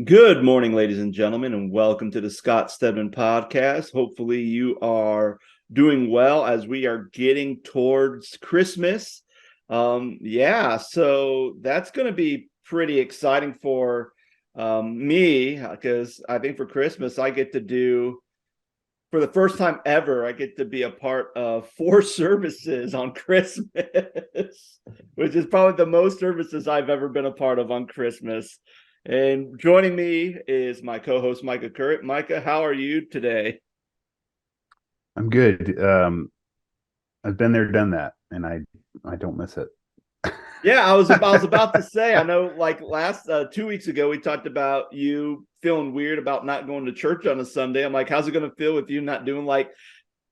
Good morning, ladies and gentlemen, and welcome to the Stedman podcast. Hopefully, you are doing well as we are getting towards Christmas. So that's going to be pretty exciting for me because I think for Christmas, for the first time ever, I get to be a part of four services on Christmas, which is probably the most services I've ever been a part of on Christmas. And joining me is my co-host Micah Currit. Micah, how are you today? I'm good. I've been there, done that, and I don't miss it. Yeah, I was about to say. I know, like last 2 weeks ago, we talked about you feeling weird about not going to church on a Sunday. I'm like, how's it going to feel with you not doing like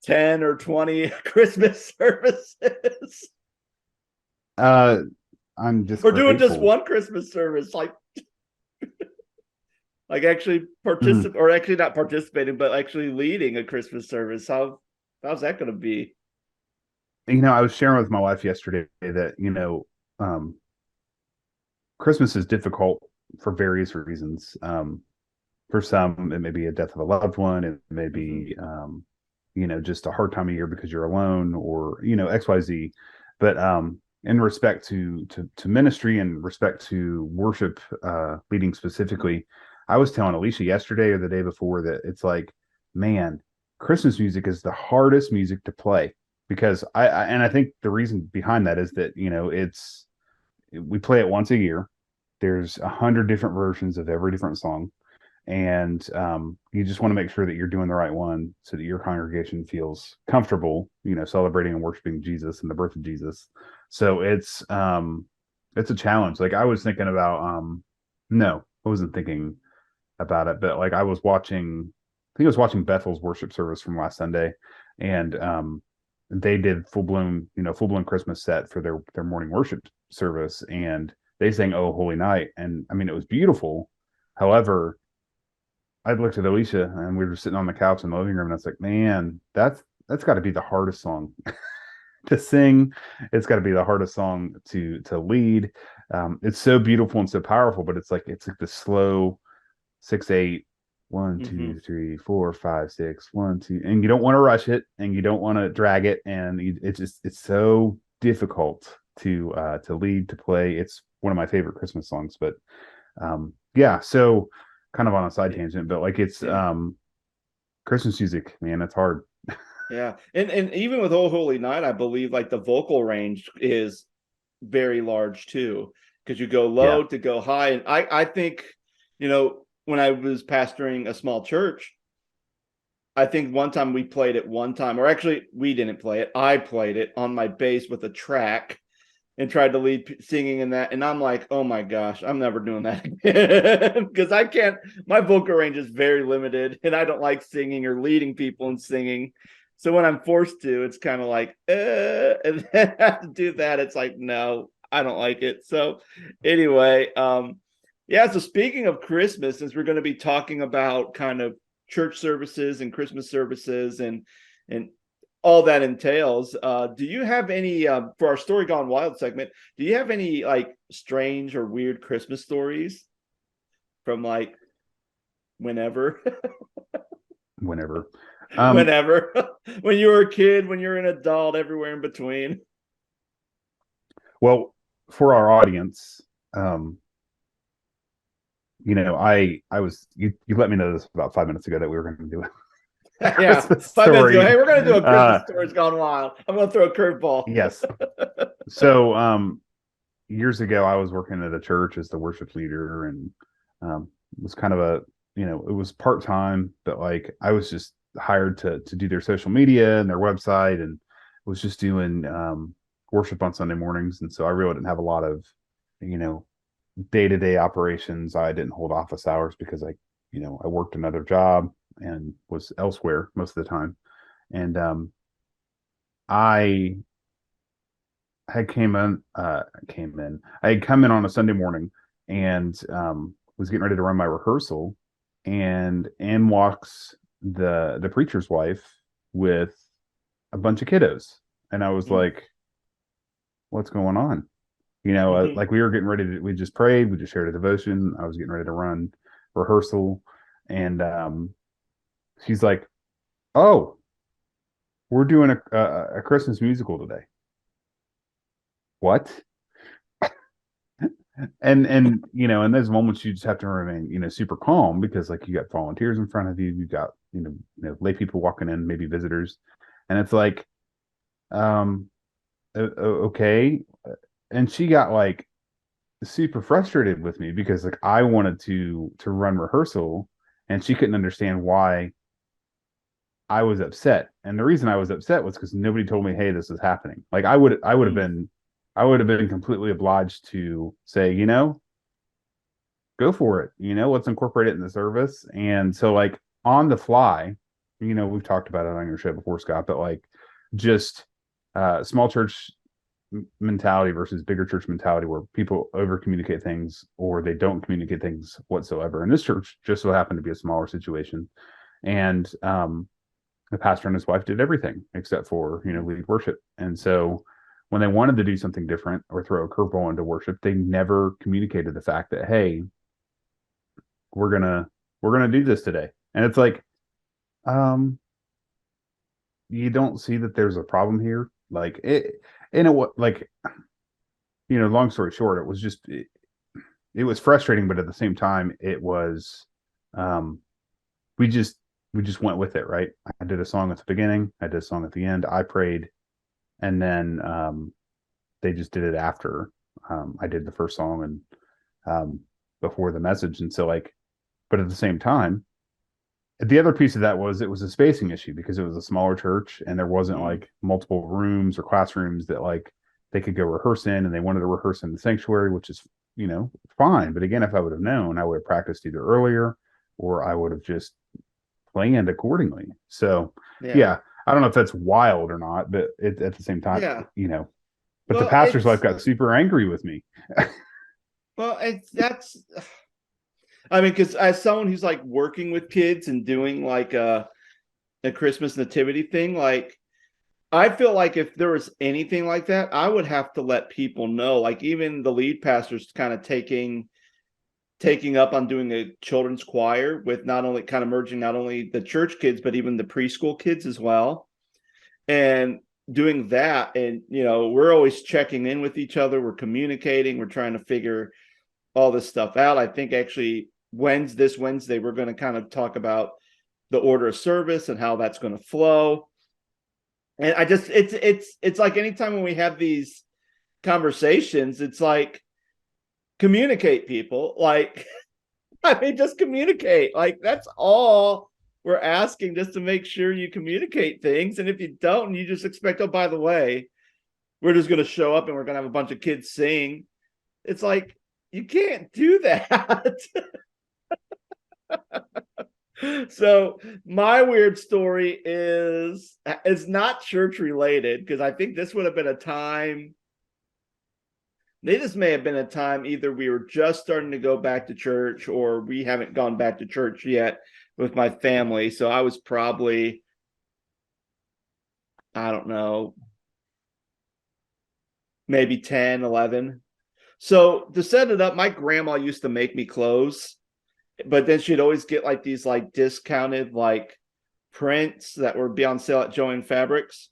10 or 20 Christmas services, Uh, I'm just or doing just grateful. one Christmas service, like actually Mm. participate, or actually not participating, but actually leading a Christmas service. How's that going to be? I was sharing with my wife yesterday that um, Christmas is difficult for various reasons. For some, it may be a death of a loved one. It may Mm-hmm. be, just a hard time of year because you're alone, or X, Y, Z. But in respect to ministry and respect to worship, leading specifically, I was telling Alicia yesterday or the day before that it's like, man, Christmas music is the hardest music to play because I think the reason behind that is that we play it once a year. There's 100 different versions of every different song, and you just want to make sure that you're doing the right one so that your congregation feels comfortable, celebrating and worshiping Jesus and the birth of Jesus. So it's a challenge. Like I was thinking about no, I wasn't thinking about it, but like I think I was watching Bethel's worship service from last Sunday, and they did full blown Christmas set for their morning worship service, and they sang "Oh Holy Night," and I mean it was beautiful. However, I looked at Alicia and we were sitting on the couch in the living room, and I was like, man, that's got to be the hardest song to sing. It's got to be the hardest song to lead. It's so beautiful and so powerful, but it's like the slow 6/8, one, Mm-hmm. two, three, 4, 5, 6, 1, 2, and you don't want to rush it and you don't want to drag it, and it's so difficult to lead, to play. It's one of my favorite Christmas songs, but yeah, so kind of on a side tangent, but like it's Yeah. Christmas music, man, it's hard. Yeah. And even with Oh Holy Night, I believe like the vocal range is very large too, because you go Yeah. low to go high. And I think, when I was pastoring a small church, I think one time we played it one time, or actually we didn't play it. I played it on my bass with a track and tried to lead singing in that. And I'm like, oh my gosh, I'm never doing that again because I can't. My vocal range is very limited, and I don't like singing or leading people in singing. So when I'm forced to, it's kind of like, and then I have to do that. It's like, no, I don't like it. So anyway, yeah. So speaking of Christmas, since we're going to be talking about kind of church services and Christmas services and all that entails. Do you have any for our story gone wild segment? Do you have any like strange or weird Christmas stories from like whenever, Whenever. Um, whenever, when you were a kid, when you're an adult, everywhere in between? well, for our audience, um, I was you let me know this about 5 minutes ago that we were going to do a Yeah, Christmas 5 minutes ago. Hey, story. we're gonna do a Uh, Christmas stories gone wild. I'm gonna throw a curveball. yes. So years ago, I was working at a church as the worship leader, and it was kind of it was part time, but like I was just hired to do their social media and their website, and was just doing worship on Sunday mornings, and so I really didn't have a lot of you know day to day operations. I didn't hold office hours because I worked another job and was elsewhere most of the time, and I had came in. I had come in on a Sunday morning and was getting ready to run my rehearsal, and in walks the preacher's wife with a bunch of kiddos, and I was like, "What's going on?" Like we were getting ready to. We just prayed. We just shared a devotion. I was getting ready to run rehearsal, and she's like, "Oh, we're doing a Christmas musical today." What? And in those moments you just have to remain super calm, because like you got volunteers in front of you, you got lay people walking in, maybe visitors, and it's like, um okay. And she got like super frustrated with me because like I wanted to run rehearsal, and she couldn't understand why I was upset. And the reason I was upset was because nobody told me, hey, this is happening. Like I would have been completely obliged to say, go for it. Let's incorporate it in the service. And so like on the fly, we've talked about it on your show before, Scott, but like just small church mentality versus bigger church mentality, where people over communicate things or they don't communicate things whatsoever. And this church just so happened to be a smaller situation. And the pastor and his wife did everything except for, lead worship. And so when they wanted to do something different or throw a curveball into worship, they never communicated the fact that, hey, we're gonna do this today. And it's like, um, you don't see that there's a problem here. Like it, and it what like, long story short, it was frustrating, but at the same time, it was, um, we just we just went with it, right? I did a song at the beginning, I did a song at the end, I prayed, and then they just did it after I did the first song and before the message. And so like, but at the same time, the other piece of that was it was a spacing issue because it was a smaller church and there wasn't like multiple rooms or classrooms that like they could go rehearse in, and they wanted to rehearse in the sanctuary, which is, fine. But again, if I would have known, I would have practiced either earlier or I would have just planned accordingly. So Yeah. yeah, I don't know if that's wild or not, but at the same time, Yeah. but the Well, pastor's wife got super angry with me. that's, I mean, because as someone who's like working with kids and doing like a Christmas nativity thing, like I feel like if there was anything like that, I would have to let people know. Like even the lead pastor's kind of taking up on doing a children's choir with not only kind of merging not only the church kids but even the preschool kids as well, and doing that. And we're always checking in with each other, we're communicating, we're trying to figure all this stuff out. I think actually this Wednesday we're going to kind of talk about the order of service and how that's going to flow. And I just it's like anytime when we have these conversations, it's like, communicate, people. Like, I mean, just communicate. Like, that's all we're asking, just to make sure you communicate things. And if you don't, you just expect, oh, by the way, we're just going to show up and we're going to have a bunch of kids sing. It's like, you can't do that. So my weird story is not church related, because I think this would have been a time. This may have been a time either we were just starting to go back to church or we haven't gone back to church yet with my family. So I was probably, I don't know, maybe 10, 11. So to set it up, my grandma used to make me clothes, but then she'd always get like these like discounted like prints that would be on sale at Joann Fabrics.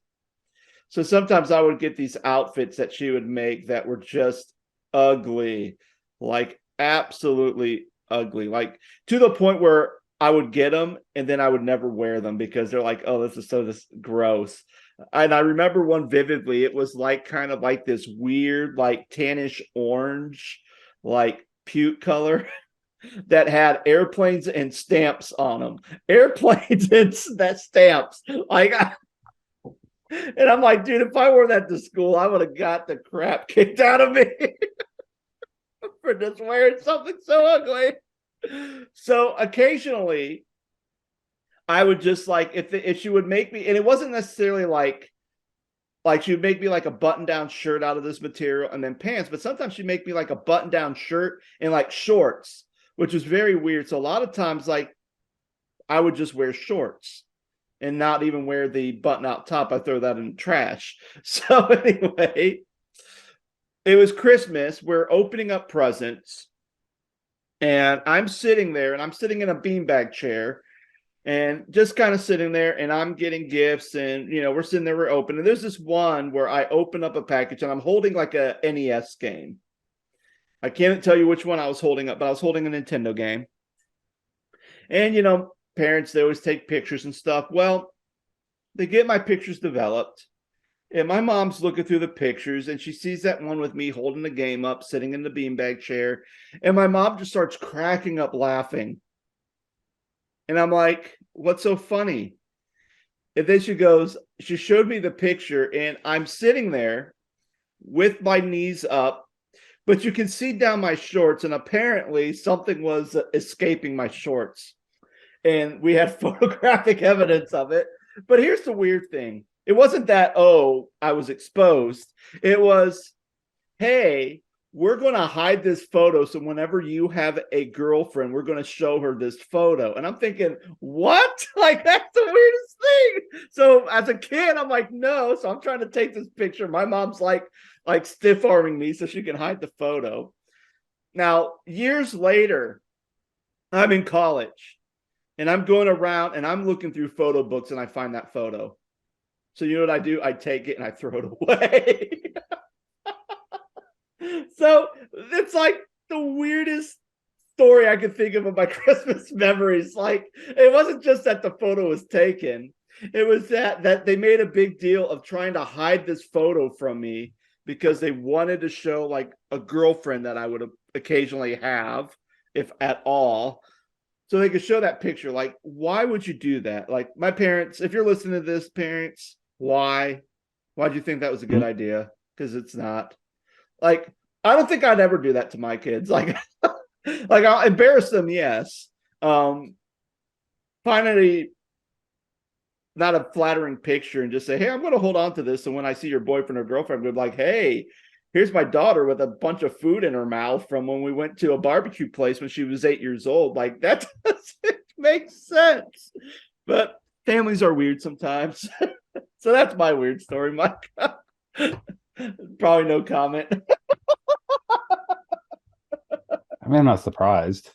So sometimes I would get these outfits that she would make that were just ugly, like absolutely ugly, like to the point where I would get them and then I would never wear them because they're like, oh, this is so gross. And I remember one vividly. It was like kind of like this weird, like tannish orange, like puke color that had airplanes and stamps on them. Airplanes and that stamps. Like, and I'm like, dude, if I wore that to school, I would have got the crap kicked out of me for just wearing something so ugly. So occasionally, I would just like, if she would make me, and it wasn't necessarily like she would make me like a button down shirt out of this material and then pants, but sometimes she'd make me like a button down shirt and like shorts, which was very weird. So a lot of times, like, I would just wear shorts and not even wear the button out top. I throw that in the trash. So anyway, it was Christmas. We're opening up presents. And I'm sitting there, and I'm sitting in a beanbag chair, and just kind of sitting there, and I'm getting gifts, and we're sitting there, we're open, and there's this one where I open up a package, and I'm holding like a NES game. I can't tell you which one I was holding up, but I was holding a Nintendo game. And parents, they always take pictures and stuff. Well, they get my pictures developed, and my mom's looking through the pictures, and she sees that one with me holding the game up, sitting in the beanbag chair, and my mom just starts cracking up laughing. And I'm like, what's so funny? And then she showed me the picture, and I'm sitting there with my knees up, but you can see down my shorts, and apparently something was escaping my shorts. And we had photographic evidence of it. But here's the weird thing. It wasn't that, oh, I was exposed. It was, hey, we're going to hide this photo. So whenever you have a girlfriend, we're going to show her this photo. And I'm thinking, what? Like, that's the weirdest thing. So as a kid, I'm like, no. So I'm trying to take this picture. My mom's like stiff arming me so she can hide the photo. Now, years later, I'm in college, and I'm going around, and I'm looking through photo books, and I find that photo. So you know what I do? I take it and I throw it away. So it's like the weirdest story I could think of my Christmas memories. Like, it wasn't just that the photo was taken. It was that they made a big deal of trying to hide this photo from me because they wanted to show like a girlfriend that I would occasionally have, if at all. So they could show that picture. Like, why would you do that? Like, my parents, if you're listening to this, parents, why? Why'd you think that was a good idea? Because it's not. Like, I don't think I'd ever do that to my kids. Like, like I'll embarrass them, yes. Finally, not a flattering picture, and just say, hey, I'm going to hold on to this. And when I see your boyfriend or girlfriend, I'm like, hey, here's my daughter with a bunch of food in her mouth from when we went to a barbecue place when she was 8 years old. Like, that doesn't make sense. But families are weird sometimes. So that's my weird story, Mike. Probably no comment. I mean, I'm not surprised.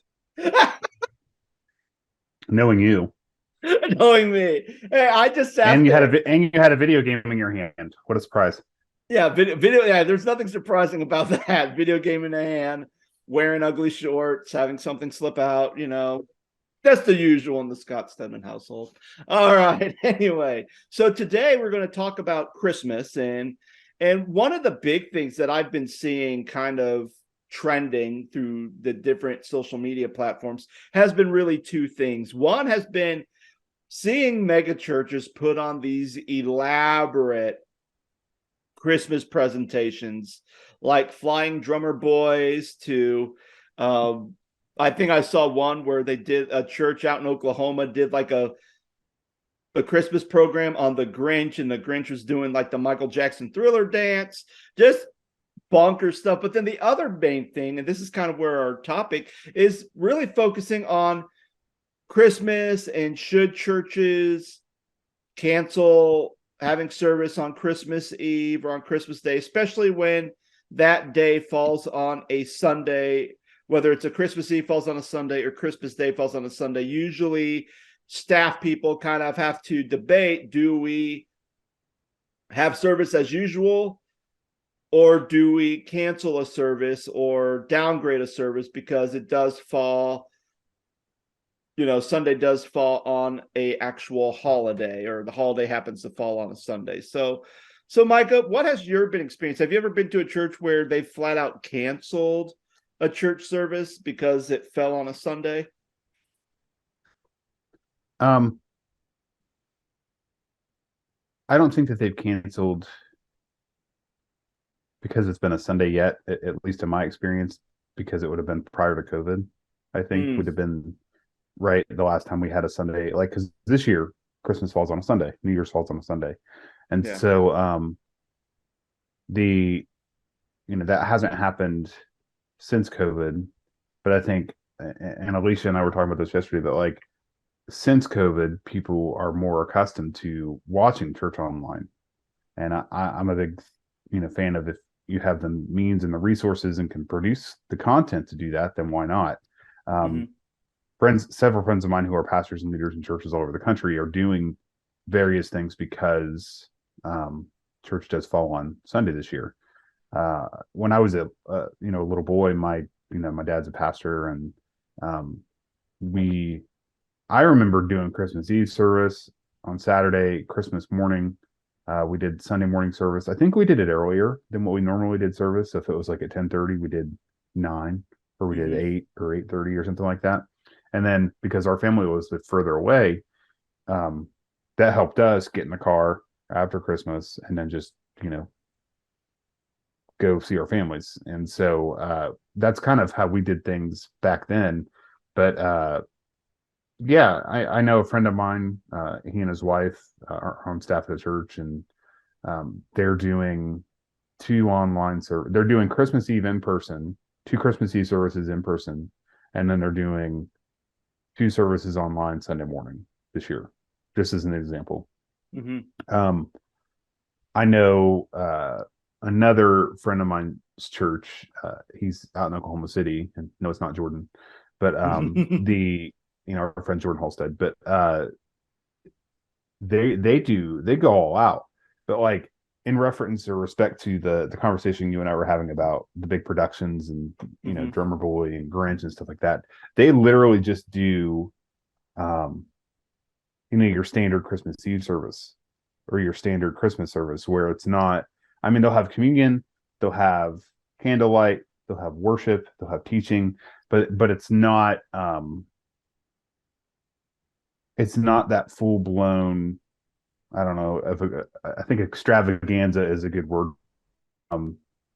Knowing you. Knowing me. Hey, I just sat and you there. had a video game in your hand. What a surprise. Yeah, video. Yeah, there's nothing surprising about that. Video game in the hand, wearing ugly shorts, having something slip out. That's the usual in the Scott Stedman household. All right. Anyway, so today we're going to talk about Christmas, and one of the big things that I've been seeing kind of trending through the different social media platforms has been really two things. One has been seeing mega churches put on these elaborate Christmas presentations, like Flying Drummer Boys to I think I saw one where they did a church out in Oklahoma did like a Christmas program on the Grinch, and the Grinch was doing like the Michael Jackson Thriller dance, just bonkers stuff. But then the other main thing, and this is kind of where our topic is, really focusing on Christmas and should churches cancel having service on Christmas Eve or on Christmas Day, especially when that day falls on a Sunday, whether it's a Christmas Eve falls on a Sunday or Christmas Day falls on a Sunday. Usually staff people kind of have to debate, do we have service as usual, or do we cancel a service or downgrade a service because it does fall, Sunday does fall on a actual holiday, or the holiday happens to fall on a Sunday. So Micah, what has your been experience? Have you ever been to a church where they flat out canceled a church service because it fell on a Sunday? I don't think that they've canceled because it's been a Sunday yet, at least in my experience, because it would have been prior to COVID. I think would have been right the last time we had a Sunday, like, because this year Christmas falls on a Sunday, New Year's falls on a Sunday, and so that hasn't happened since COVID. But I think, and Alicia and I were talking about this yesterday, that like since COVID, people are more accustomed to watching church online, and I'm a big fan of, if you have the means and the resources and can produce the content to do that, then why not? Um, several friends of mine who are pastors and leaders in churches all over the country are doing various things because church does fall on Sunday this year. When I was a little boy, my dad's a pastor, and um, we I remember doing Christmas Eve service on Saturday, Christmas morning. We did Sunday morning service. I think we did it earlier than what we normally did service. So if it was like at 10:30, we did 9, or we did 8 or 8:30 or something like that. And then because our family was a bit further away, um, that helped us get in the car after Christmas and then just, go see our families. And so that's kind of how we did things back then. But yeah, I know a friend of mine, he and his wife are on staff at the church, and they're doing they're doing Christmas Eve in person, 2 Christmas Eve services in person, and then they're doing 2 services online Sunday morning this year, just as an example. I know another friend of mine's church, he's out in Oklahoma City, and no, it's not Jordan, but our friend Jordan Halstead, but they go all out. But like, in reference or respect to the conversation you and I were having about the big productions and Drummer Boy and Grinch and stuff like that, they literally just do your standard Christmas Eve service or your standard Christmas service, where it's not, I mean, they'll have communion, they'll have candlelight, they'll have worship, they'll have teaching, but it's not that full blown, I don't know, I think extravaganza is a good word.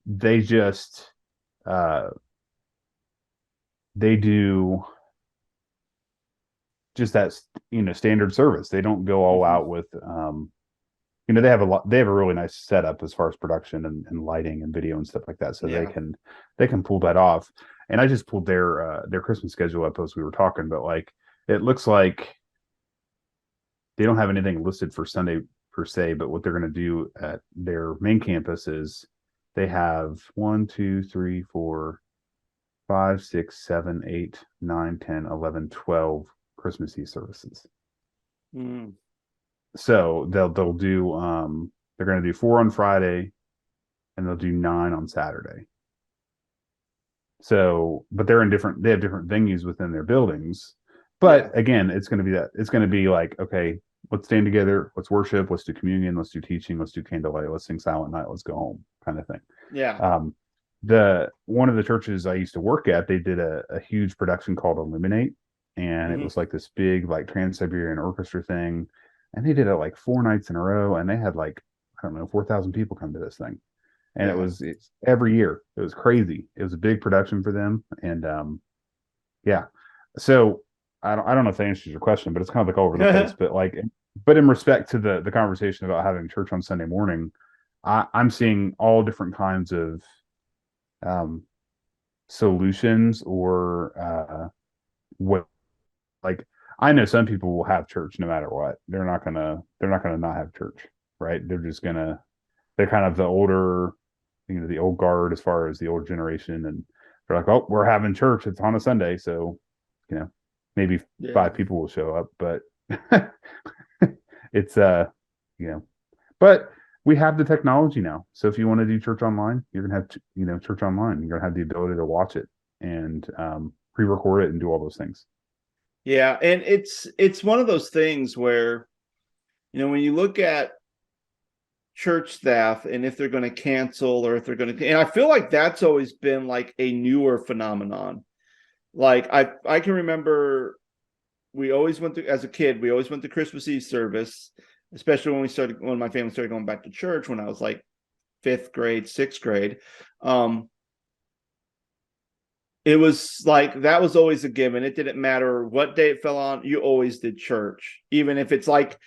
They just they do just that standard service. They don't go all out with they have a really nice setup as far as production and lighting and video and stuff like that, so they can pull that off. And I just pulled their Christmas schedule up as we were talking, but like, it looks like they don't have anything listed for Sunday per se, but what they're going to do at their main campus is they have 1, 2, 3, 4, 5, 6, 7, 8, 9, 10, 11, 12 Christmas Eve services. So they're going to do 4 on Friday, and they'll do 9 on Saturday. So, but they have different venues within their buildings. But again, it's going to be like, okay, let's stand together, let's worship, let's do communion, let's do teaching, let's do candlelight, let's sing Silent Night, let's go home, kind of thing. One of the churches I used to work at, they did a huge production called Illuminate, and it was like this big like Trans-Siberian Orchestra thing, and they did it like 4 nights in a row, and they had like, I don't know, 4,000 people come to this thing. And it's every year. It was crazy. It was a big production for them. And so I don't know if that answers your question, but it's kind of like all over the place. But in respect to the conversation about having church on Sunday morning, I'm seeing all different kinds of solutions, or what, like, I know some people will have church no matter what. They're not gonna not have church, right? They're kind of the older, the old guard as far as the old generation, and they're like, oh, we're having church, it's on a Sunday, so maybe 5 people will show up, but it's but we have the technology now, so if you want to do church online, you're gonna have church online. You're gonna have the ability to watch it and pre-record it and do all those things. Yeah, and it's one of those things where, when you look at church staff and if they're going to cancel, or if they're going to, and I feel like that's always been like a newer phenomenon. Like, I can remember as a kid, we always went to Christmas Eve service, especially when my family started going back to church when I was like 5th grade, 6th grade. It was like, that was always a given. It didn't matter what day it fell on. You always did church, even if it's like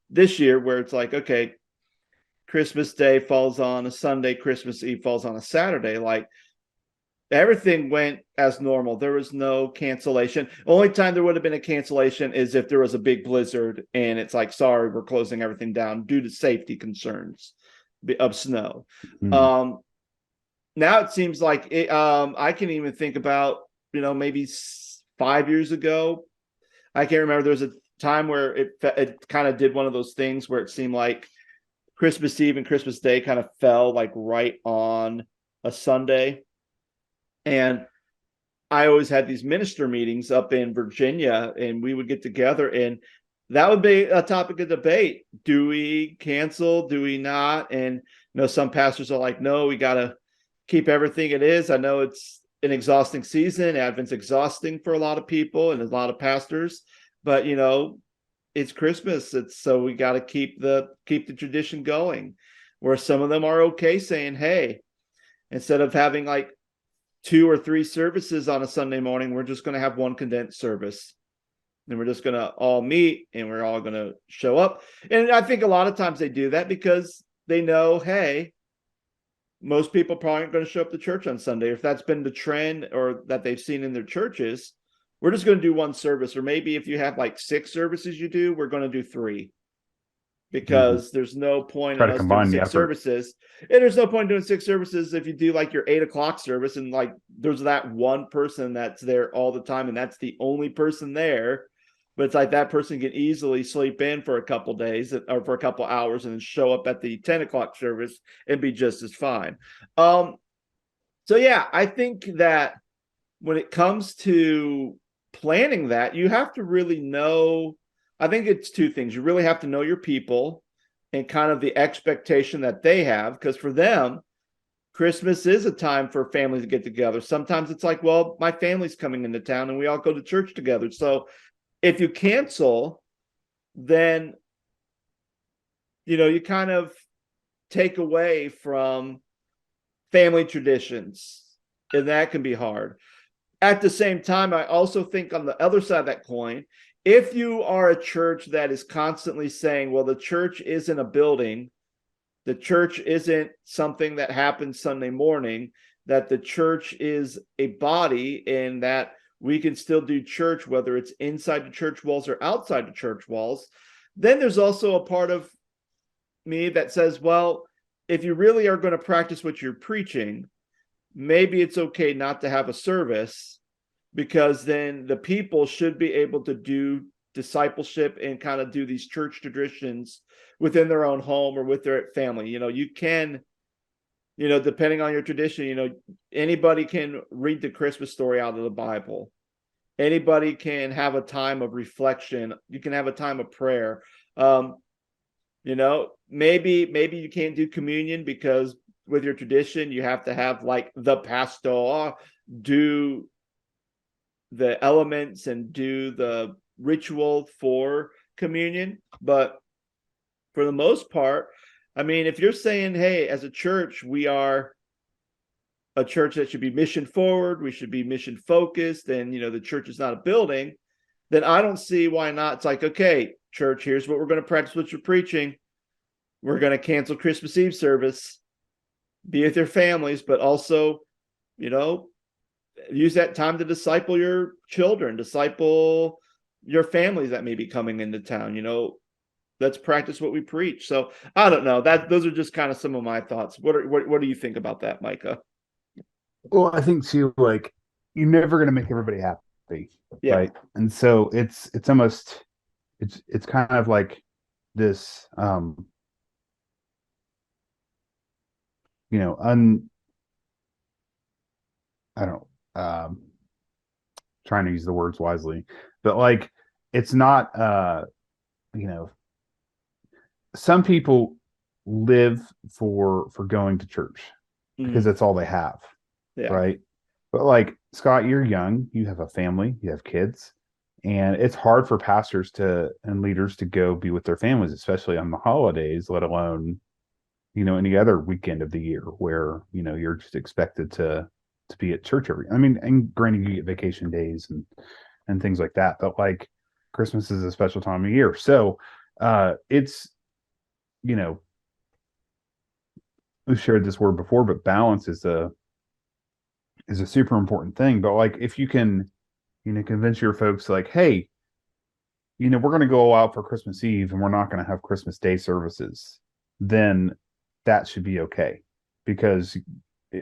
this year where it's like, okay, Christmas Day falls on a Sunday, Christmas Eve falls on a Saturday. Like, everything went as normal. There was no cancellation. Only time there would have been a cancellation is if there was a big blizzard and it's like, sorry, we're closing everything down due to safety concerns of snow. Now it seems like I can even think about maybe 5 years ago. I can't remember. There was a time where it kind of did one of those things where it seemed like Christmas Eve and Christmas Day kind of fell like right on a Sunday. And I always had these minister meetings up in Virginia, and we would get together, and that would be a topic of debate. Do we cancel? Do we not? And some pastors are like, no, we got to keep everything it is. I know it's an exhausting season. Advent's exhausting for a lot of people and a lot of pastors, but it's Christmas. It's so we got to keep the tradition going. Where some of them are okay saying, hey, instead of having like 2 or 3 services on a Sunday morning, we're just going to have one condensed service. And we're just going to all meet and we're all going to show up. And I think a lot of times they do that because they know, hey, most people probably aren't going to show up to church on Sunday. If that's been the trend or that they've seen in their churches, we're just going to do one service. Or maybe if you have like 6 services you do, we're going to do 3. Because there's no point Try in to us doing combine the 6 effort. services. And there's no point in doing 6 services if you do like your 8:00 service and like there's that one person that's there all the time and that's the only person there. But it's like that person can easily sleep in for a couple days or for a couple hours and then show up at the 10:00 service and be just as fine. So yeah, I think that when it comes to planning that, you have to really know. I think it's 2 things. You really have to know your people and kind of the expectation that they have, because for them, Christmas is a time for families to get together. Sometimes it's like, well, my family's coming into town and we all go to church together. So if you cancel, then you kind of take away from family traditions, and that can be hard. At the same time, I also think on the other side of that coin, if you are a church that is constantly saying, well, the church isn't a building, the church isn't something that happens Sunday morning, that the church is a body and that we can still do church, whether it's inside the church walls or outside the church walls, then there's also a part of me that says, well, if you really are going to practice what you're preaching, maybe it's okay not to have a service, because then the people should be able to do discipleship and kind of do these church traditions within their own home or with their family. You can, depending on your tradition, anybody can read the Christmas story out of the Bible. Anybody can have a time of reflection. You can have a time of prayer. Maybe you can't do communion because with your tradition, you have to have like the pastor do the elements and do the ritual for communion. But for the most part, I mean, if you're saying, hey, as a church, we are a church that should be mission forward, we should be mission focused, and the church is not a building, then I don't see why not. It's like, okay, church, here's what we're going to practice what you're preaching. We're going to cancel Christmas Eve service, be with your families, but also, use that time to disciple your children, disciple your families that may be coming into town. Let's practice what we preach. So I don't know, those are just kind of some of my thoughts. What do you think about that, Micah? Well, I think too, like you're never going to make everybody happy, Yeah. right? And so it's almost it's kind of like this, I don't trying to use the words wisely, but like it's not you know some people live for going to church because that's all they have, Yeah. right? But like Scott, you're young, you have a family, you have kids, and it's hard for pastors to and leaders to go be with their families, especially on the holidays, let alone any other weekend of the year where you're just expected to be at church every. I mean, and granted, you get vacation days and things like that, but like Christmas is a special time of year, so it's we've shared this word before, but balance is a super important thing. But like if you can convince your folks like, hey, we're going to go out for Christmas Eve and we're not going to have Christmas Day services, then that should be okay. Because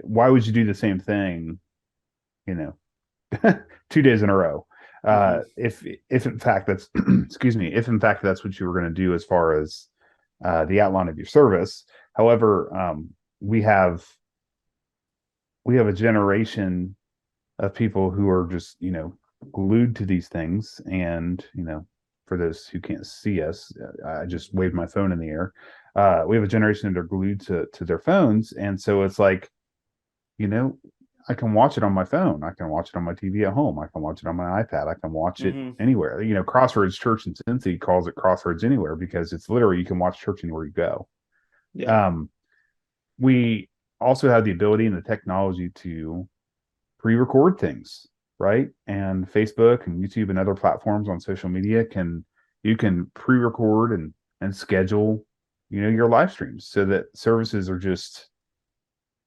why would you do the same thing, 2 days in a row. Hmm. If in fact that's excuse me, if in fact that's what you were going to do as far as the outline of your service. However, we have a generation of people who are just, glued to these things. And, for those who can't see us, I just waved my phone in the air. We have a generation that are glued to their phones. And so it's like, you know, I can watch it on my phone. I can watch it on my TV at home. I can watch it on my iPad. I can watch it Hmm. anywhere. Crossroads Church in Cincy calls it Crossroads Anywhere because it's literally you can watch church anywhere you go. Yeah. Um, we also have the ability and the technology to pre-record things, right? And Facebook and YouTube and other platforms on social media you can pre-record and schedule, your live streams so that services are just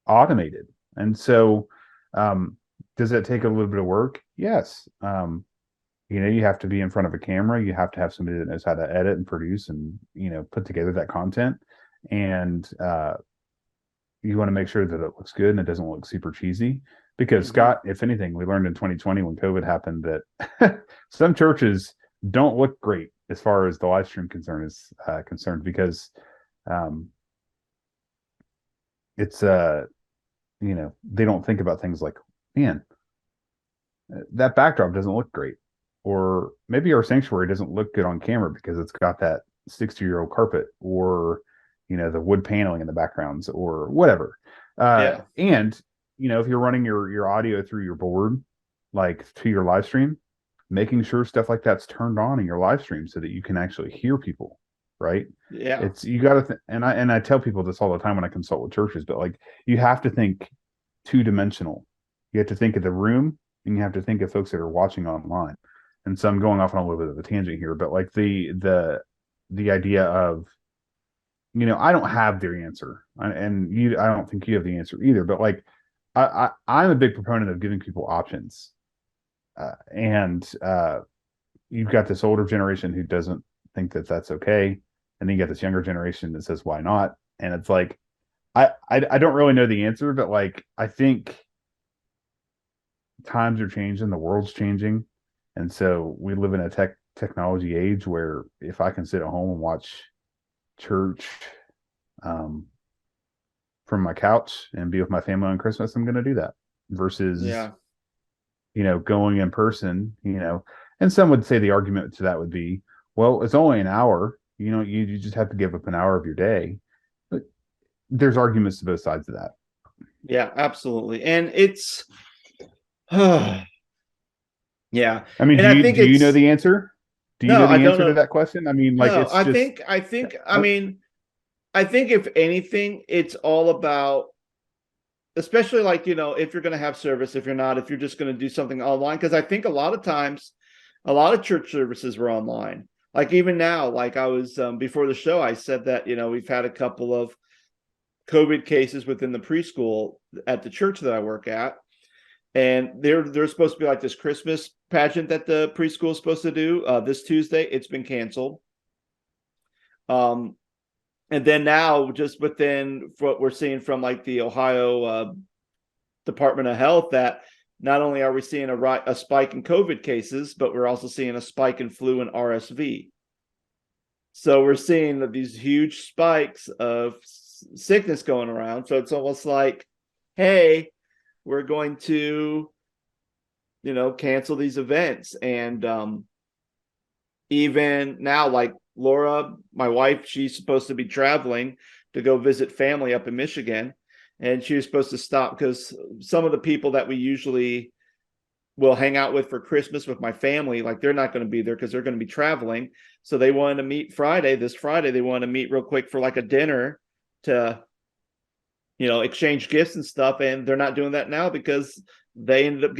automated. And so, um, does that take a little bit of work? Yes. You have to be in front of a camera. You have to have somebody that knows how to edit and produce and, put together that content. And you want to make sure that it looks good and it doesn't look super cheesy. Because Hmm. Scott, if anything, we learned in 2020 when COVID happened that some churches don't look great as far as the live stream concerned because um, it's they don't think about things like, man, that backdrop doesn't look great, or maybe our sanctuary doesn't look good on camera because it's got that 60-year-old carpet, or the wood paneling in the backgrounds, or whatever. Yeah. And if you're running your audio through your board, like to your live stream, making sure stuff like that's turned on in your live stream so that you can actually hear people, right? Yeah. It's you got to and I tell people this all the time when I consult with churches, but like you have to think two-dimensional. You have to think of the room and you have to think of folks that are watching online. And so I'm going off on a little bit of a tangent here, but like the idea of, I don't have their answer, and I don't think you have the answer either. But like, I'm a big proponent of giving people options, and you've got this older generation who doesn't think that that's okay, and then you got this younger generation that says why not, and it's like I don't really know the answer, but like I think times are changing, the world's changing, and so we live in a technology age where if I can sit at home and watch church um, from my couch and be with my family on Christmas, I'm going to do that versus Yeah. going in person. And some would say the argument to that would be, well, it's only an hour. You just have to give up an hour of your day. But there's arguments to both sides of that. Yeah, absolutely. And it's yeah. I mean, And do I you think do you know it's the answer? Do you no, know I the don't answer to know. that question? I mean, like No, it's just I mean, I think if anything, it's all about, especially like, if you're going to have service, if you're not, if you're just going to do something online, because I think a lot of times, a lot of church services were online. Like even now, like I was before the show, I said that, we've had a couple of COVID cases within the preschool at the church that I work at. And there's supposed to be like this Christmas pageant that the preschool is supposed to do this Tuesday. It's been canceled. Um, and then now, just within what we're seeing from like the Ohio Department of Health, that not only are we seeing a spike in COVID cases, but we're also seeing a spike in flu and RSV. So we're seeing that these huge spikes of sickness going around. So it's almost like, hey, we're going to, cancel these events. And even now, like Laura, my wife, she's supposed to be traveling to go visit family up in Michigan. And she was supposed to stop because some of the people that we usually will hang out with for Christmas with my family, like they're not going to be there because they're going to be traveling. So they wanted to meet this Friday, they wanted to meet real quick for like a dinner to, exchange gifts and stuff. And they're not doing that now because they ended up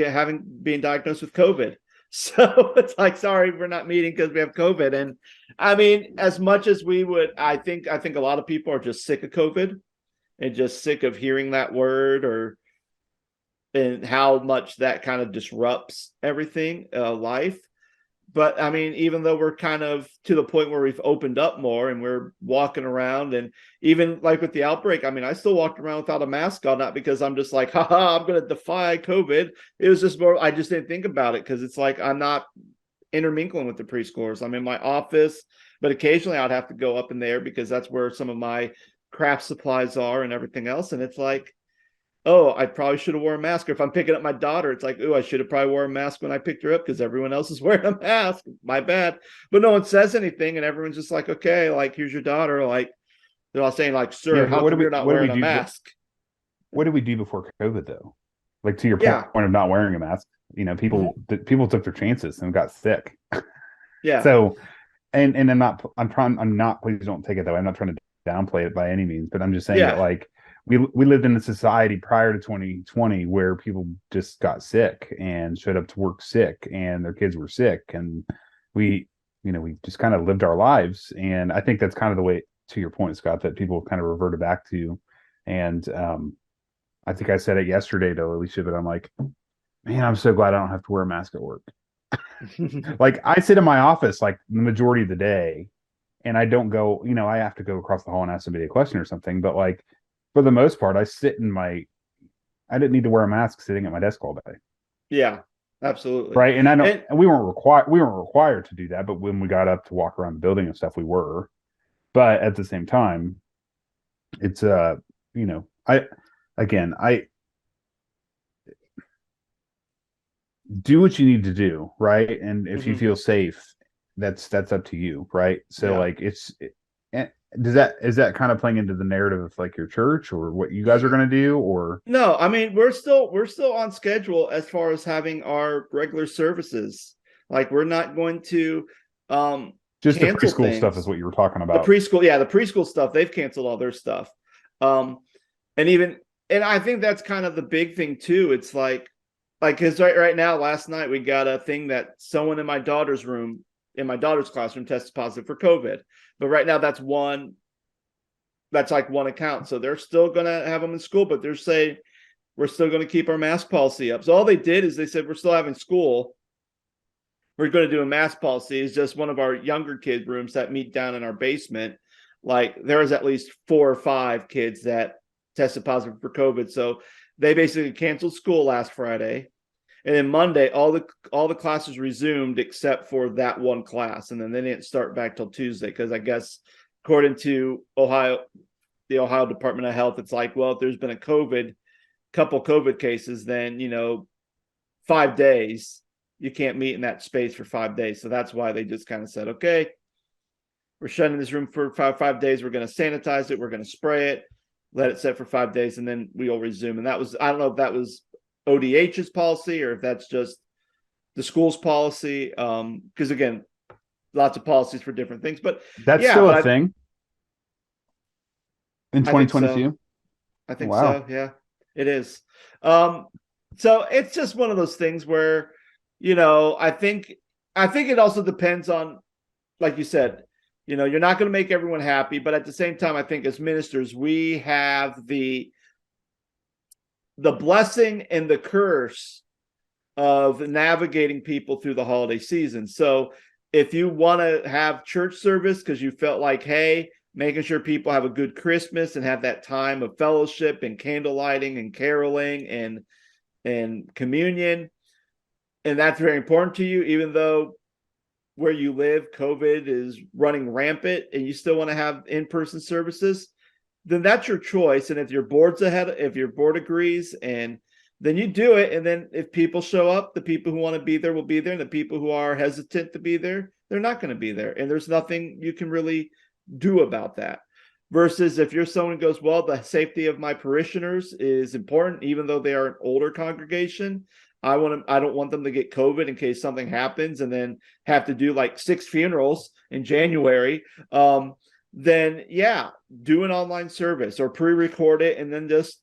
being diagnosed with COVID. So it's like, sorry, we're not meeting because we have COVID. And I mean, as much as we would, I think a lot of people are just sick of COVID and just sick of hearing that word, or and how much that kind of disrupts everything, life. But I mean, even though we're kind of to the point where we've opened up more and we're walking around, and even like with the outbreak, I mean, I still walked around without a mask on, not because I'm just like, haha, I'm going to defy COVID. It was just more, I just didn't think about it because it's like I'm not intermingling with the preschoolers. I'm in my office, but occasionally I'd have to go up in there because that's where some of my craft supplies are and everything else. And it's like, oh, I probably should have worn a mask. Or if I'm picking up my daughter, it's like, oh, I should have probably worn a mask when I picked her up because everyone else is wearing a mask. My bad. But no one says anything, and everyone's just like, okay, like, here's your daughter. Like, they're all saying, like, Yeah, sir, but how come you're not what do we wearing a do? mask? What did we do before COVID though? Like to your point Yeah. of not wearing a mask, Mhm. people took their chances and got sick. Yeah. So, and I'm not, please don't take it that way. I'm not trying to downplay it by any means, but I'm just saying that Yeah. like we lived in a society prior to 2020 where people just got sick and showed up to work sick and their kids were sick, and we, we just kind of lived our lives. And I think that's kind of the way, to your point, Scott, that people kind of reverted back to. And I think I said it yesterday to Alicia, but I'm like, man, I'm so glad I don't have to wear a mask at work. Like I sit in my office like the majority of the day, and I don't go, I have to go across the hall and ask somebody a question or something. But like for the most part, I didn't need to wear a mask sitting at my desk all day. Yeah. Absolutely. Right. And I don't, And and we weren't required to do that. But when we got up to walk around the building and stuff, we were. But at the same time, it's, again, I do what you need to do, right? And if you mhm, feel safe, that's up to you, right? So yeah. like does that, is that kind of playing into the narrative of like your church or what you guys are going to do, or No, I mean, we're still on schedule as far as having our regular services. Like, we're not going to um just the cancel preschool stuff is things. what you were talking The about? preschool, yeah, the preschool stuff, they've canceled all their stuff. Um and even and I think that's kind of the big thing too. It's like because right now, last night we got a thing that someone in my daughter's classroom tested positive for COVID. But right now that's like one account. So they're still gonna have them in school, but they're saying we're still going to keep our mask policy up. So all they did is they said we're still having school. We're going to do a mask policy. It's just one of our younger kid rooms that meet down in our basement. Like, there was at least 4 or 5 kids that tested positive for COVID. So they basically canceled school last Friday. And then Monday, all the classes resumed except for that one class. And then they didn't start back till Tuesday because I guess according to the Ohio Department of Health, it's like, well, if there's been a couple COVID cases, then 5 days you can't meet in that space for 5 days. So that's why they just kind of said, okay, we're shutting this room for five days. We're going to sanitize it. We're going to spray it, let it set for 5 days, and then we'll resume. And that was, I don't know if that was ODH's policy or if that's just the school's policy. Because again, lots of policies for different things. But That's yeah, still but a thing in I think so. 2022. I think Wow. so. Yeah, it is. Um, so it's just one of those things where, I think it also depends on, like you said, you're not going to make everyone happy, but at the same time, I think as ministers, we have the blessing and the curse of navigating people through the holiday season. So if you want to have church service because you felt like, hey, making sure people have a good Christmas and have that time of fellowship and candle lighting and caroling and communion, and that's very important to you, even though where you live, COVID is running rampant and you still want to have in-person services, then that's your choice. And if your board agrees, and then you do it. And then if people show up, the people who want to be there will be there. And the people who are hesitant to be there, they're not going to be there. And there's nothing you can really do about that. Versus if you're someone who goes, well, the safety of my parishioners is important, even though they are an older congregation. I don't want them to get COVID in case something happens and then have to do like 6 funerals in January. Then yeah, do an online service or pre-record it, and then just,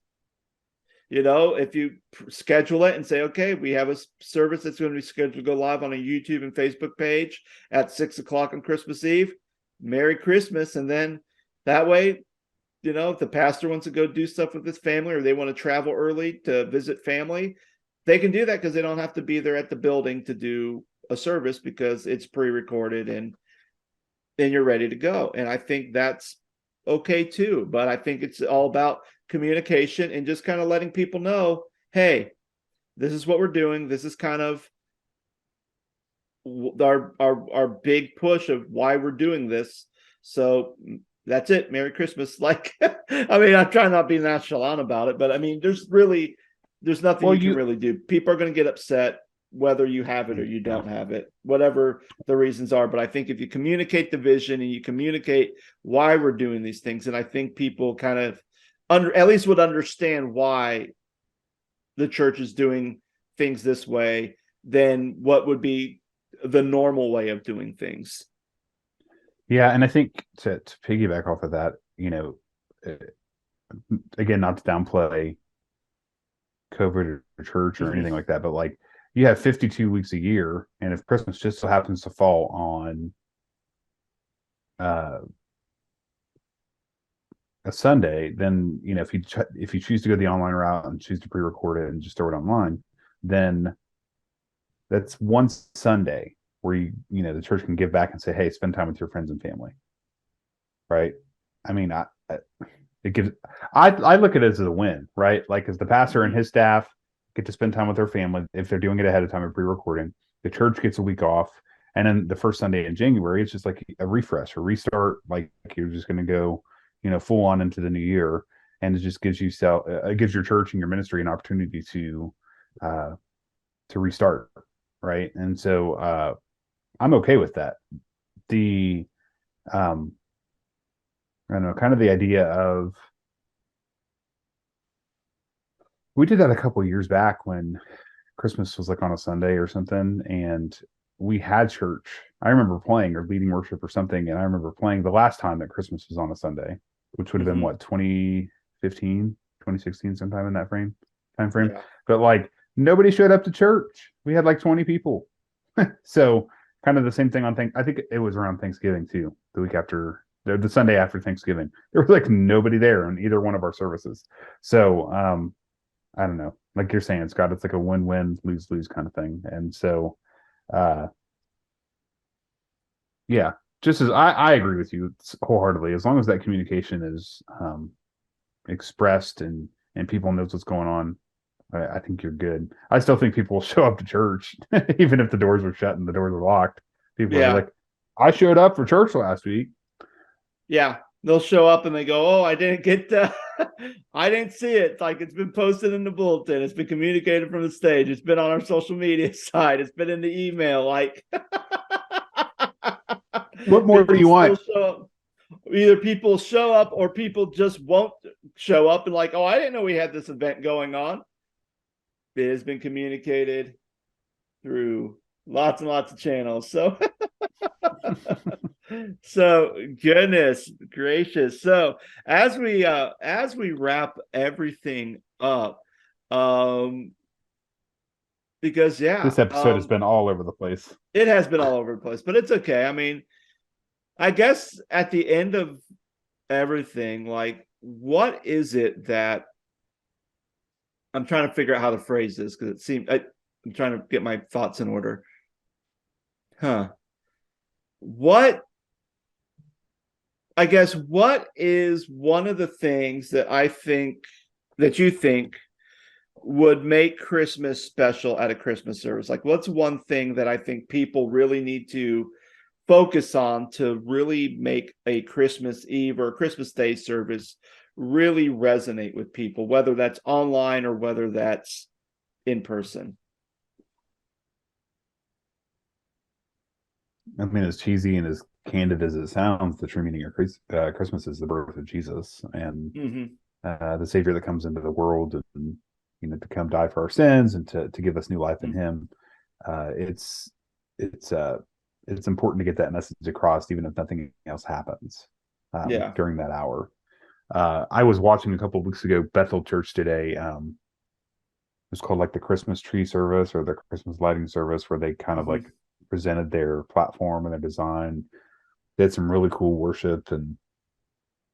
if you schedule it and say, okay, we have a service that's going to be scheduled to go live on a YouTube and Facebook page at 6 o'clock on Christmas Eve. Merry Christmas. And then that way, if the pastor wants to go do stuff with his family or they want to travel early to visit family, they can do that because they don't have to be there at the building to do a service because it's pre-recorded and then you're ready to go. And I think that's okay too. But I think it's all about communication and just kind of letting people know, hey, this is what we're doing. This is kind of our big push of why we're doing this. So that's it. Merry Christmas. Like, I mean, I'm trying not to be nonchalant about it, but I mean, there's nothing Well, you can really do. People are going to get upset whether you have it or you don't have it, whatever the reasons are. But I think if you communicate the vision and you communicate why we're doing these things, and I think people kind of at least would understand why the church is doing things this way than what would be the normal way of doing things. yeah, and I think to piggyback off of that, uh, again, not to downplay COVID or church or anything like that, but like you have 52 weeks a year, and if Christmas just so happens to fall on a Sunday, then if you choose to go the online route and choose to pre-record it and just throw it online, then that's one Sunday where the church can give back and say, hey, spend time with your friends and family, right? I mean, it gives. I look at it as a win, right? Like, as the pastor and his staff get to spend time with their family if they're doing it ahead of time of pre-recording. The church gets a week off, and then the first Sunday in January, it's just like a refresh, a restart. Like, you're just going to go, full on into the new year, and it just gives it gives your church and your ministry an opportunity to restart, right? And so I'm okay with that. The I don't know, kind of the idea of, we did that a couple of years back when Christmas was like on a Sunday or something, and we had church. I remember playing or leading worship or something, and I remember playing the last time that Christmas was on a Sunday, which would have been what, 2015, 2016, sometime in that time frame. Yeah. But like, nobody showed up to church. We had like 20 people. So kind of the same thing on I think it was around Thanksgiving too, the week after the Sunday after Thanksgiving. There was like nobody there on either one of our services. So I don't know. Like you're saying, Scott, it's like a win-win, lose-lose kind of thing. And so uh yeah, just as I agree with you wholeheartedly, as long as that communication is expressed and people knows what's going on, I think you're good. I still think people will show up to church even if the doors are shut and the doors are locked. People are like, I showed up for church last week. Yeah, they'll show up and they go, "Oh, I didn't get I didn't see it. Like, it's been posted in the bulletin. It's been communicated from the stage. It's been on our social media site. It's been in the email." Like, what more do you want? Either people show up or people just won't show up and like, "Oh, I didn't know we had this event going on." It has been communicated through lots and lots of channels. So so goodness gracious. So as we wrap everything up, because this episode has been all over the place. It has been all over the place, but it's okay. I mean, I guess at the end of everything, like, what is it that I'm trying to figure out how to phrase this, because it seemed I'm trying to get my thoughts in order. What is one of the things that you think would make Christmas special at a Christmas service? Like, what's one thing that I think people really need to focus on to really make a Christmas Eve or a Christmas Day service really resonate with people, whether that's online or whether that's in person? I mean, as cheesy and as candid as it sounds, the true meaning of Christmas is the birth of Jesus and the Savior that comes into the world, and to come die for our sins and to give us new life in Him. It's important to get that message across, even if nothing else happens during that hour. I was watching a couple of weeks ago, Bethel Church today. It's called like the Christmas tree service or the Christmas lighting service, where they kind of like presented their platform and their design. They had some really cool worship, and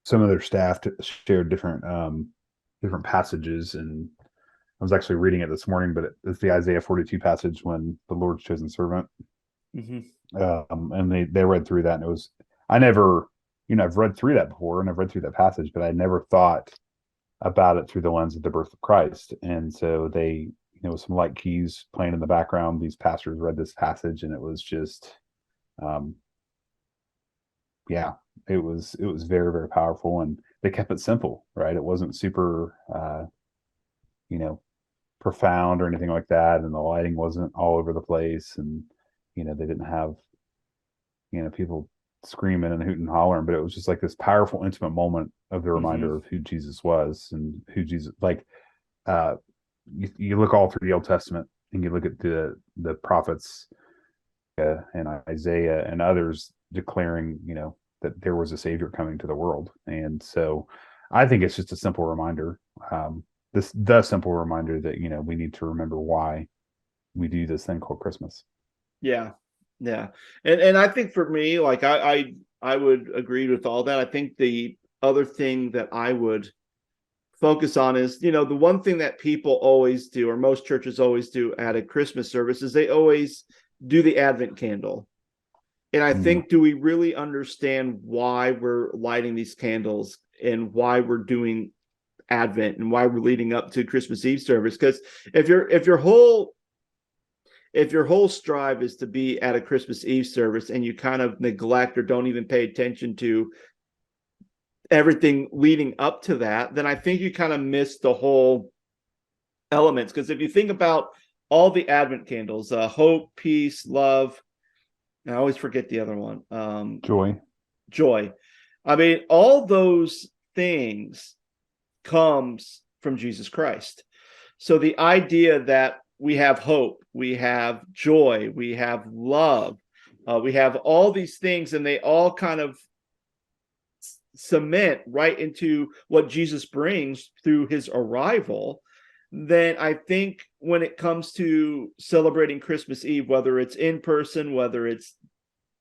some of their staff shared different passages. And I was actually reading it this morning, but it's the Isaiah 42 passage when the Lord's chosen servant Mhm. And they read through that, and it was, I never, I've read through that before, and I've read through that passage, but I never thought about it through the lens of the birth of Christ. And so they, some light keys playing in the background, these pastors read this passage, and it was just, um, yeah, it was very, very powerful, and they kept it simple, right? It wasn't super, you know, profound or anything like that, and the lighting wasn't all over the place, and they didn't have people screaming and hooting and hollering, but it was just like this powerful, intimate moment of the Mhm. reminder of who Jesus was and who Jesus, like, uh, you look all through the Old Testament and you look at the prophets, and Isaiah and others declaring, that there was a Savior coming to the world, and so I think it's just a simple reminder. The simple reminder that we need to remember why we do this thing called Christmas. Yeah. Yeah. And I think for me, like I would agree with all that. I think the other thing that I would focus on is, the one thing that people always do, or most churches always do at a Christmas service, is they always do the Advent candle. And I Mm, think, do we really understand why we're lighting these candles and why we're doing Advent and why we're leading up to Christmas Eve service? Because if your whole strive is to be at a Christmas Eve service and you kind of neglect or don't even pay attention to everything leading up to that, then I think you kind of miss the whole elements. Because if you think about all the Advent candles, hope, peace, love, and I always forget the other one, joy. joy. I mean, all those things comes from Jesus Christ. So the idea that we have hope, we have joy, we have love, we have all these things, and they all kind of cement right into what Jesus brings through his arrival. Then I think when it comes to celebrating Christmas Eve, whether it's in person, whether it's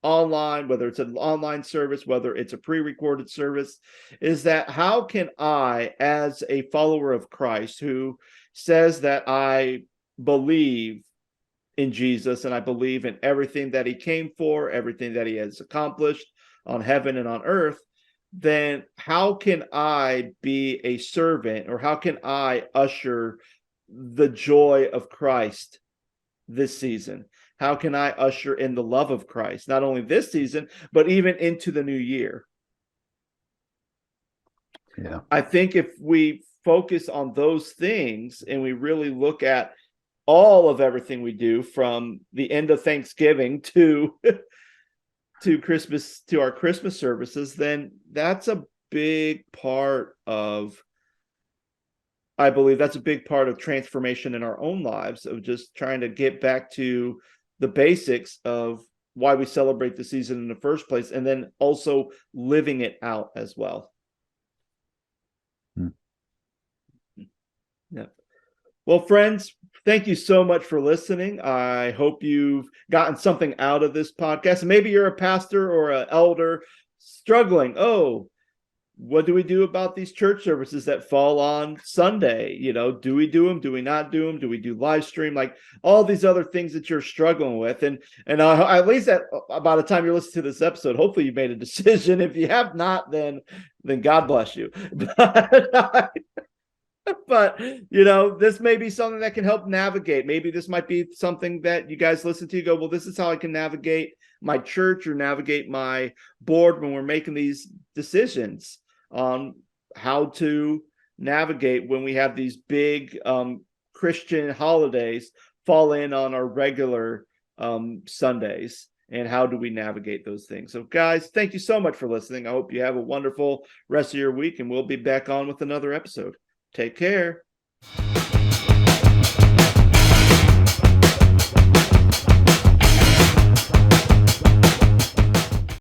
online, whether it's an online service, whether it's a pre-recorded service, is that how can I, as a follower of Christ who says that I believe in Jesus and I believe in everything that he came for, everything that he has accomplished on heaven and on earth, then how can I be a servant, or how can I usher the joy of Christ this season? How can I usher in the love of Christ, not only this season, but even into the new year? Yeah. I think if we focus on those things and we really look at all of everything we do from the end of Thanksgiving to Christmas, to our Christmas services, then that's a big part of, I believe that's a big part of transformation in our own lives, of just trying to get back to the basics of why we celebrate the season in the first place, and then also living it out as well. Mm. Yeah. Well, friends, thank you so much for listening. I hope you've gotten something out of this podcast. Maybe you're a pastor or an elder struggling. Oh, what do we do about these church services that fall on Sunday? Do we do them? Do we not do them? Do we do live stream? Like all these other things that you're struggling with. And at least by the time you're listening to this episode, hopefully you made a decision. If you have not, then God bless you. But this may be something that can help navigate. Maybe this might be something that you guys listen to, go, well, this is how I can navigate my church or navigate my board when we're making these decisions on how to navigate when we have these big Christian holidays fall in on our regular Sundays, and how do we navigate those things? So guys, thank you so much for listening. I hope you have a wonderful rest of your week, and we'll be back on with another episode. Take care.